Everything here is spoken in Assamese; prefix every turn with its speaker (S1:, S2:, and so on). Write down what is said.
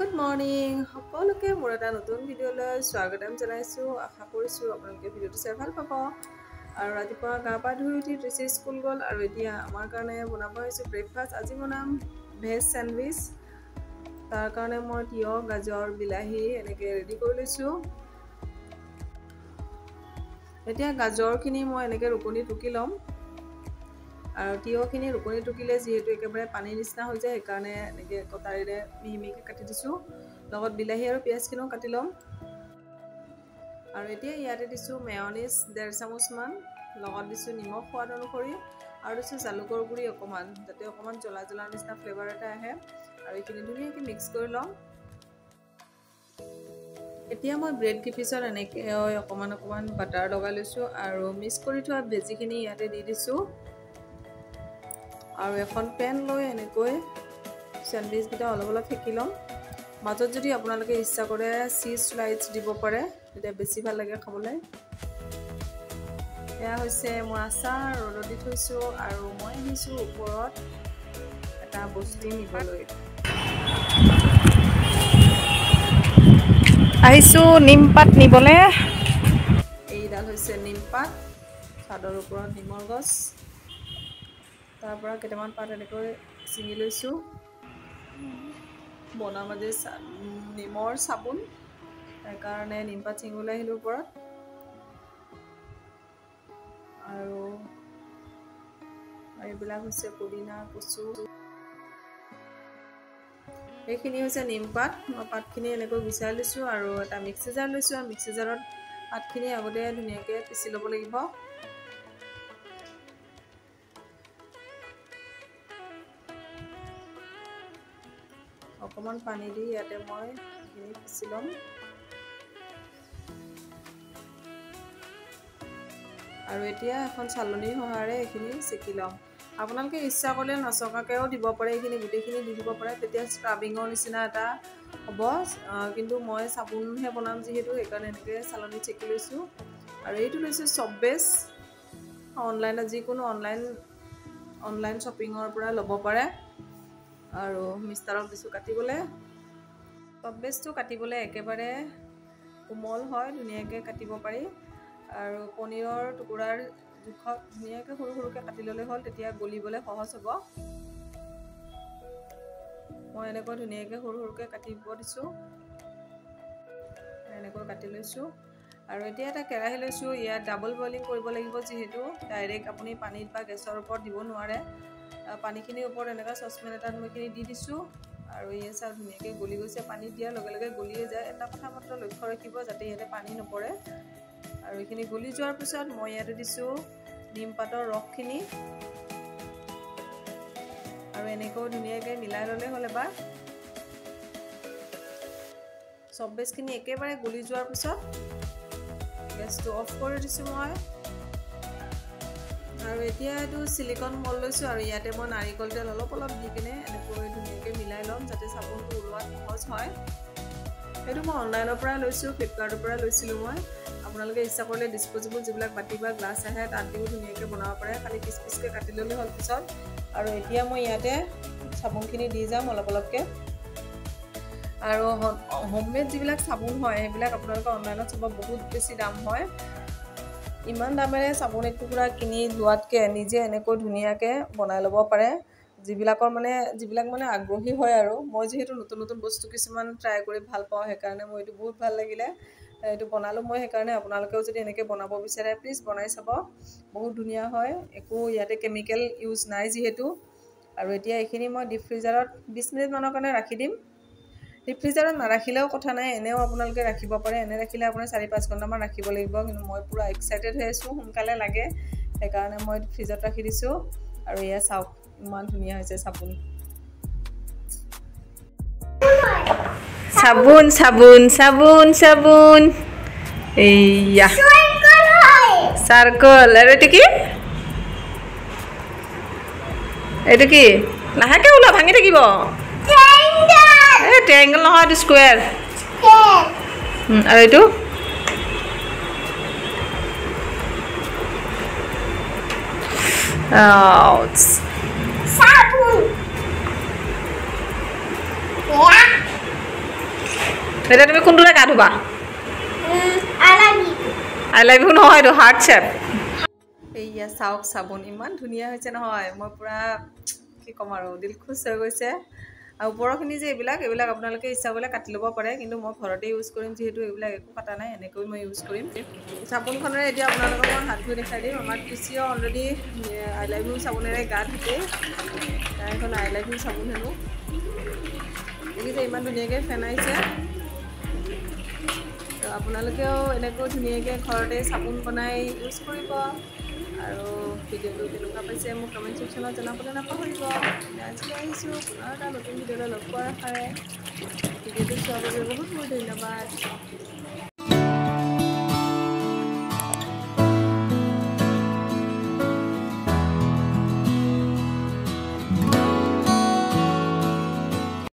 S1: Good morning. সকলোকে মোৰ এটা নতুন ভিডিঅ'লৈ স্বাগতম জনাইছো। আশা কৰিছো আপোনালোকে ভিডিঅ'টো চাই ভাল পাব। আৰু ৰাতিপুৱা গা পা ধুই উঠি ত্ৰিশি স্কুল গ'ল আৰু এতিয়া আমাৰ কাৰণে বনাব হৈছে ব্ৰেকফাষ্ট। আজি বনাম ভেজ স্যান্ডউইচ। তাৰ কাৰণে মই তিয়হ, গাজৰ, বিলাহী এনেকৈ ৰেডি কৰি লৈছো। এতিয়া গাজৰখিনি মই এনেকৈ ৰুকনি টুকি ল'ম। আৰু তিয়হখিনি ৰুকনি টুকিলে যিহেতু একেবাৰে পানীৰ নিচিনা হৈ যায় সেইকাৰণে এনেকৈ কটাৰীৰে মিহি মিহিকৈ কাটি দিছোঁ। লগত বিলাহী আৰু পিঁয়াজখিনিও কাটি ল'ম। আৰু এতিয়া ইয়াতে দিছোঁ মেয়নিজ 1.5 চামুচমান, লগত দিছোঁ নিমখ সোৱাদ অনুসৰি আৰু দিছোঁ জালুকৰ গুড়ি অকণমান, যাতে অকণমান জ্বলা জ্বলা নিচিনা ফ্লেভাৰ এটা আহে। আৰু এইখিনি ধুনীয়াকৈ মিক্স কৰি ল'ম। এতিয়া মই ব্ৰেড কিপিছত এনেকৈ অকণমান বাটাৰ লগাই লৈছোঁ আৰু মিক্স কৰি থোৱা ভেজিখিনি ইয়াতে দি দিছোঁ। আৰু এখন পেন লৈ এনেকৈ স্যান্ডউইচকেইটা অলপ অলপ সেকি ল'ম। মাজত যদি আপোনালোকে ইচ্ছা কৰে চীজ স্লাইচ দিব পাৰে, তেতিয়া বেছি ভাল লাগে খাবলৈ। এয়া হৈছে মোৰ আচাৰ, ৰ'দত দি থৈছোঁ আৰু মই আহিছোঁ ওপৰত এটা বস্তু নিবলৈ। আহিছোঁ নিমপাত নিবলৈ। এইডাল হৈছে নিমপাত, চাদৰ ওপৰত নিমৰ গছ। তাৰ পৰা কেইটামান পাত এনেকৈ ছিঙি লৈছোঁ। বনাম আজি নিমৰ চাবোন, সেইকাৰণে নিমপাত ছিঙিবলৈ আহিলোঁ ওপৰত। আৰু এইবিলাক হৈছে পুদিনা, কচু। এইখিনি হৈছে নিমপাত। মই পাতখিনি এনেকৈ গুচাই লৈছোঁ আৰু এটা মিক্সি জাৰ লৈছোঁ। আৰু মিক্সি জাৰত পাতখিনি আগতে ধুনীয়াকৈ পিচি ল'ব লাগিব। অকণমান পানী দি ইয়াতে মই এইখিনি পিচি ল'ম। আৰু এতিয়া এখন চালনীৰ সহায়েৰে এইখিনি চেকি ল'ম। আপোনালোকে ইচ্ছা কৰিলে নচকাকৈও দিব পাৰে, এইখিনি গোটেইখিনি দি দিব পাৰে, তেতিয়া স্ক্ৰাবিঙৰ নিচিনা এটা হ'ব। কিন্তু মই চাবোনহে বনাম যিহেতু, সেইকাৰণে এনেকৈ চালনীত চেকি লৈছোঁ। আৰু এইটো লৈছোঁ চপ বেছ। অনলাইনত যিকোনো অনলাইন শ্বপিঙৰ পৰা ল'ব পাৰে। আৰু মিষ্টাৰক দিছোঁ কাটিবলৈ। চপ বেছটো কাটিবলৈ একেবাৰে কোমল হয়, ধুনীয়াকৈ কাটিব পাৰি। আৰু পনীৰৰ টুকুৰাৰ জোখত ধুনীয়াকৈ সৰু সৰুকৈ কাটি ল'লে হ'ল, তেতিয়া গলিবলৈ সহজ হ'ব। মই এনেকৈ ধুনীয়াকৈ সৰু সৰুকৈ কাটিব দিছোঁ। এনেকৈ কাটি লৈছোঁ। আৰু এতিয়া এটা কেৰাহী লৈছোঁ। ইয়াত ডাবল বইলিং কৰিব লাগিব, যিহেতু ডাইৰেক্ট আপুনি পানীত বা গেছৰ ওপৰত দিব নোৱাৰে। পানীখিনিৰ ওপৰত এনেকৈ চচপেন এটাত মই এইখিনি দি দিছোঁ। আৰু এই চাহ ধুনীয়াকৈ গলি গৈছে। পানী দিয়াৰ লগে লগে গলিয়ে যায়। এটা কথা মাত্ৰ লক্ষ্য ৰাখিব যাতে ইয়াতে পানী নপৰে। আৰু এইখিনি গলি যোৱাৰ পিছত মই ইয়াতে দিছোঁ নিমপাতৰ ৰসখিনি। আৰু এনেকৈ ধুনীয়াকৈ মিলাই ল'লে হ'ল এবাৰ। চপ বেছখিনি একেবাৰে গলি যোৱাৰ পিছত গেছটো অফ কৰি দিছোঁ মই। আৰু এতিয়া এইটো চিলিকন মল লৈছোঁ আৰু ইয়াতে মই নাৰিকল তেল অলপ অলপ দি কিনে এনেকৈ ধুনীয়াকৈ মিলাই ল'ম, যাতে চাবোনটো ওলোৱাত সহজ হয়। সেইটো মই অনলাইনৰ পৰা লৈছোঁ, ফ্লিপকাৰ্টৰ পৰা লৈছিলোঁ মই। আপোনালোকে ইচ্ছা কৰিলে ডিছপ'জেবল যিবিলাক বাতি বা গ্লাছ আহে তাত দিও ধুনীয়াকৈ বনাব পাৰে, খালি পিচ পিচকৈ কাটি ল'লে হ'ল পিছত। আৰু এতিয়া মই ইয়াতে চাবোনখিনি দি যাম অলপ অলপকৈ। আৰু হোমমেড যিবিলাক চাবোন হয় সেইবিলাক আপোনালোকে অনলাইনত চাব বহুত বেছি দাম হয়। ইমান দামেৰে চাবোন এটুকুৰা কিনি লোৱাতকৈ নিজে এনেকৈ ধুনীয়াকৈ বনাই ল'ব পাৰে। যিবিলাক মানে আগ্ৰহী হয়। আৰু মই যিহেতু নতুন নতুন বস্তু কিছুমান ট্ৰাই কৰি ভাল পাওঁ, সেইকাৰণে মোৰ এইটো বহুত ভাল লাগিলে। এইটো বনালোঁ মই, সেইকাৰণে আপোনালোকেও যদি এনেকৈ বনাব বিচাৰে প্লিজ বনাই চাব। বহুত ধুনীয়া হয়, একো ইয়াতে কেমিকেল ইউজ নাই যিহেতু। আৰু এতিয়া এইখিনি মই ডিপ ফ্ৰিজাৰত 20 মিনিটমানৰ কাৰণে ৰাখি দিম। ডিপ ফ্ৰিজাৰত নাৰাখিলেও কথা নাই, এনেও আপোনালোকে ৰাখিব পাৰে। এনে ৰাখিলে আপোনাৰ 4-5 ঘণ্টামান ৰাখিব লাগিব। কিন্তু মই পূৰা এক্সাইটেড হৈ আছোঁ, সোনকালে লাগে, সেইকাৰণে মই ফ্ৰিজত ৰাখি দিছোঁ। আৰু এয়া চাওক ইমান ধুনীয়া হৈছে চাবোন। চাবোন চাবোন চাবোন চাবোন। এইয়া চাৰ্কল। আৰু এইটো কি লাহেকৈ ওলা, ভাঙি থাকিব। এই ট্ৰায়েংগল নহয়, এইটো স্কুৱেৰ। আৰু এইটো এতিয়া তুমি কোনটোৰে গা ধুবা আই লাভ ইউ নহয় এইটো হাৰ্ট শ্বেপ এইয়া চাওক চাবোন ইমান ধুনীয়া হৈছে নহয় মই পূৰা কি ক'ম আৰু দিল খুচ হৈ গৈছে আৰু ওপৰৰখিনি যে এইবিলাক আপোনালোকে ইচ্ছা কৰিলে কাটি ল'ব পাৰে কিন্তু মই ঘৰতে ইউজ কৰিম যিহেতু এইবিলাক একো কটা নাই এনেকৈ মই ইউজ কৰিম চাবোনখনেৰে এতিয়া আপোনালোকক মই হাত ধুই দেখাই দিম আমাৰ কৃষিও অলৰেডি আই লাভ ইউ চাবোনেৰে গা ধুতে তাৰ এখন আই লাভ ইউ চাবোন হেনো দেখিছে ইমান ধুনীয়াকৈ ফেনাইছে তো আপোনালোকেও এনেকৈ ধুনীয়াকৈ ঘৰতে চাবোন বনাই ইউজ কৰিব আৰু ভিডিঅ'টো কেনেকুৱা পাইছে মোক কমেণ্ট ছেকশ্যনত জনাবলৈ নাপাহৰিব আজিলৈ আহিছোঁ পুনৰ এটা নতুন ভিডিঅ'লৈ লগ পোৱাৰ আশাৰে ভিডিঅ'টো চোৱাৰ বাবে বহুত বহুত ধন্যবাদ